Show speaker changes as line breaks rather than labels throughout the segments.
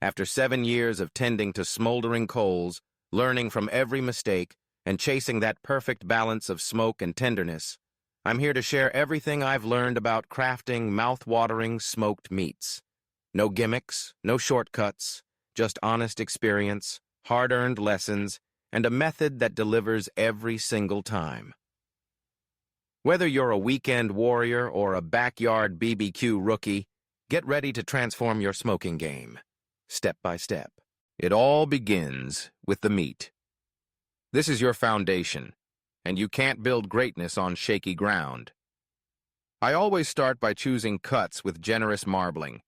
After 7 years of tending to smoldering coals, learning from every mistake, and chasing that perfect balance of smoke and tenderness, I'm here to share everything I've learned about crafting mouth-watering smoked meats. No gimmicks, no shortcuts, just honest experience, hard-earned lessons, and a method that delivers every single time. Whether you're a weekend warrior or a backyard BBQ rookie, get ready to transform your smoking game, step by step. It all begins with the meat. This is your foundation, and you can't build greatness on shaky ground. I always start by choosing cuts with generous marbling,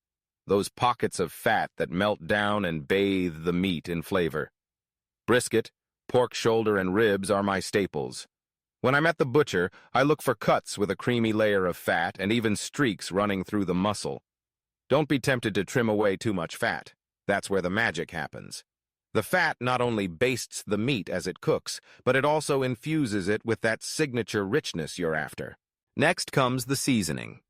those pockets of fat that melt down and bathe the meat in flavor. Brisket, pork shoulder, and ribs are my staples. When I'm at the butcher, I look for cuts with a creamy layer of fat and even streaks running through the muscle. Don't be tempted to trim away too much fat. That's where the magic happens. The fat not only bastes the meat as it cooks, but it also infuses it with that signature richness you're after. Next comes the seasoning.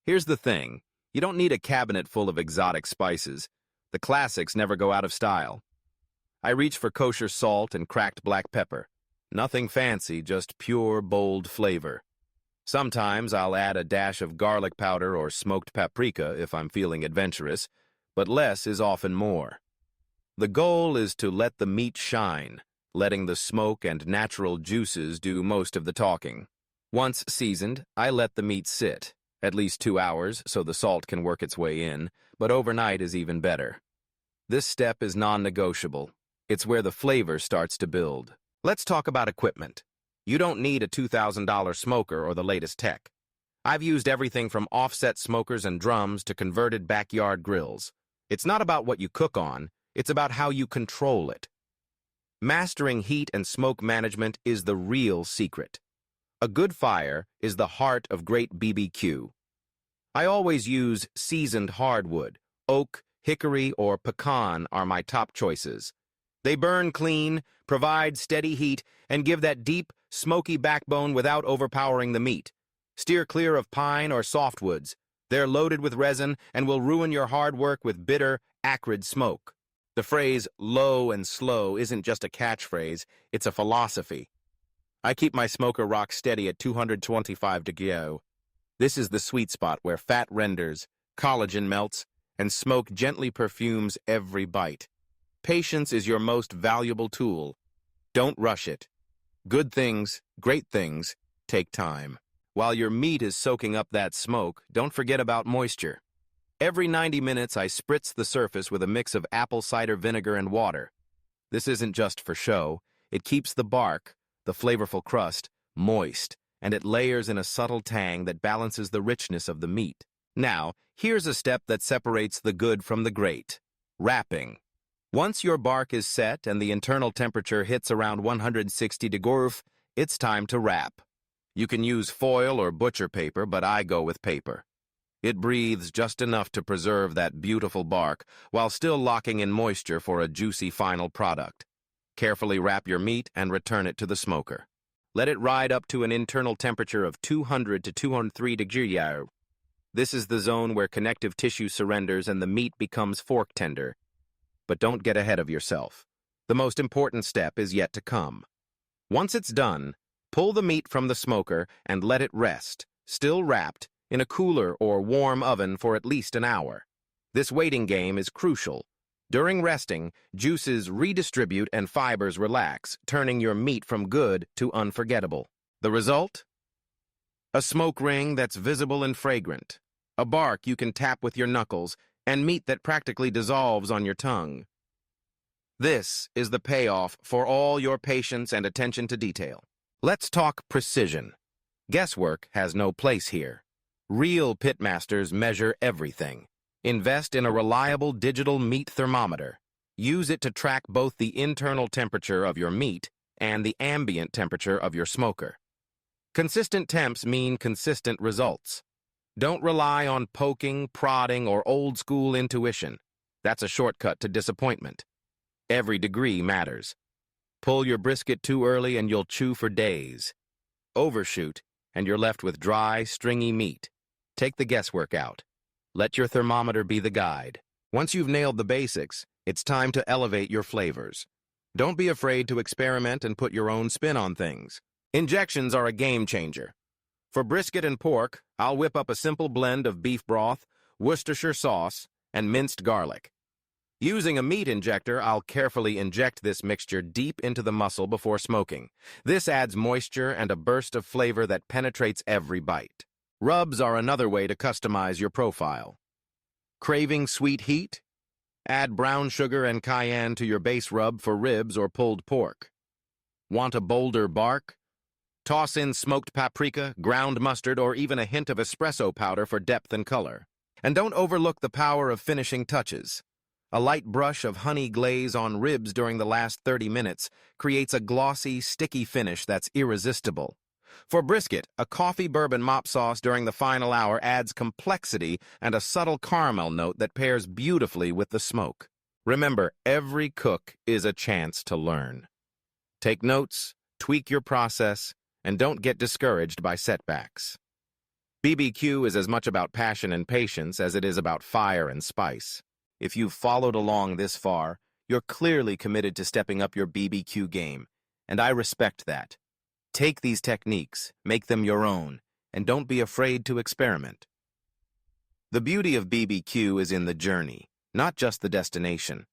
Here's the thing. You don't need a cabinet full of exotic spices. The classics never go out of style. I reach for kosher salt and cracked black pepper. Nothing fancy, just pure, bold flavor. Sometimes I'll add a dash of garlic powder or smoked paprika if I'm feeling adventurous, but less is often more. The goal is to let the meat shine, letting the smoke and natural juices do most of the talking. Once seasoned, I let the meat sit, at least 2 hours so the salt can work its way in, but overnight is even better. This step is non-negotiable. It's where the flavor starts to build. Let's talk about equipment. You don't need a $2,000 smoker or the latest tech. I've used everything from offset smokers and drums to converted backyard grills. It's not about what you cook on, it's about how you control it. Mastering heat and smoke management is the real secret. A good fire is the heart of great BBQ. I always use seasoned hardwood. Oak, hickory, or pecan are my top choices. They burn clean, provide steady heat, and give that deep, smoky backbone without overpowering the meat. Steer clear of pine or softwoods. They're loaded with resin and will ruin your hard work with bitter, acrid smoke. The phrase low and slow isn't just a catchphrase, it's a philosophy. I keep my smoker rock steady at 225 degrees. This is the sweet spot where fat renders, collagen melts, and smoke gently perfumes every bite. Patience is your most valuable tool. Don't rush it. Good things, great things, take time. While your meat is soaking up that smoke, don't forget about moisture. Every 90 minutes, I spritz the surface with a mix of apple cider vinegar and water. This isn't just for show. It keeps the bark, the flavorful crust, moist, and it layers in a subtle tang that balances the richness of the meat. Now, here's a step that separates the good from the great. Wrapping. Once your bark is set and the internal temperature hits around 160 degrees, it's time to wrap. You can use foil or butcher paper, but I go with paper. It breathes just enough to preserve that beautiful bark while still locking in moisture for a juicy final product. Carefully wrap your meat and return it to the smoker. Let it ride up to an internal temperature of 200 to 203 degrees. This is the zone where connective tissue surrenders and the meat becomes fork tender. But don't get ahead of yourself. The most important step is yet to come. Once it's done, pull the meat from the smoker and let it rest, still wrapped, in a cooler or warm oven for at least an hour. This waiting game is crucial. During resting, juices redistribute and fibers relax, turning your meat from good to unforgettable. The result? A smoke ring that's visible and fragrant, a bark you can tap with your knuckles, and meat that practically dissolves on your tongue. This is the payoff for all your patience and attention to detail. Let's talk precision. Guesswork has no place here. Real pitmasters measure everything. Invest in a reliable digital meat thermometer. Use it to track both the internal temperature of your meat and the ambient temperature of your smoker. Consistent temps mean consistent results. Don't rely on poking, prodding, or old-school intuition. That's a shortcut to disappointment. Every degree matters. Pull your brisket too early and you'll chew for days. Overshoot, and you're left with dry, stringy meat. Take the guesswork out. Let your thermometer be the guide. Once you've nailed the basics, it's time to elevate your flavors. Don't be afraid to experiment and put your own spin on things. Injections are a game changer. For brisket and pork, I'll whip up a simple blend of beef broth, Worcestershire sauce, and minced garlic. Using a meat injector, I'll carefully inject this mixture deep into the muscle before smoking. This adds moisture and a burst of flavor that penetrates every bite. Rubs are another way to customize your profile. Craving sweet heat? Add brown sugar and cayenne to your base rub for ribs or pulled pork. Want a bolder bark? Toss in smoked paprika, ground mustard, or even a hint of espresso powder for depth and color. And don't overlook the power of finishing touches. A light brush of honey glaze on ribs during the last 30 minutes creates a glossy, sticky finish that's irresistible. For brisket, a coffee bourbon mop sauce during the final hour adds complexity and a subtle caramel note that pairs beautifully with the smoke. Remember, every cook is a chance to learn. Take notes, tweak your process, and don't get discouraged by setbacks. BBQ is as much about passion and patience as it is about fire and spice. If you've followed along this far, you're clearly committed to stepping up your BBQ game, and I respect that. Take these techniques, make them your own, and don't be afraid to experiment. The beauty of BBQ is in the journey, not just the destination.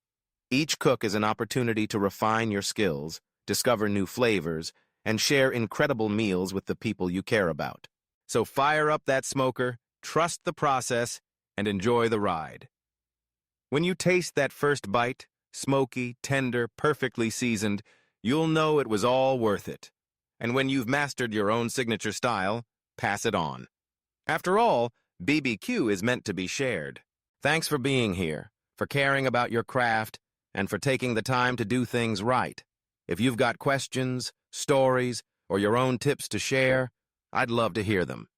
Each cook is an opportunity to refine your skills, discover new flavors, and share incredible meals with the people you care about. So fire up that smoker, trust the process, and enjoy the ride. When you taste that first bite, smoky, tender, perfectly seasoned, you'll know it was all worth it. And when you've mastered your own signature style, pass it on. After all, BBQ is meant to be shared. Thanks for being here, for caring about your craft, and for taking the time to do things right. If you've got questions, stories, or your own tips to share, I'd love to hear them.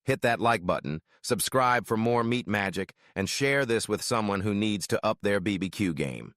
Hit that like button, subscribe for more meat magic, and share this with someone who needs to up their BBQ game.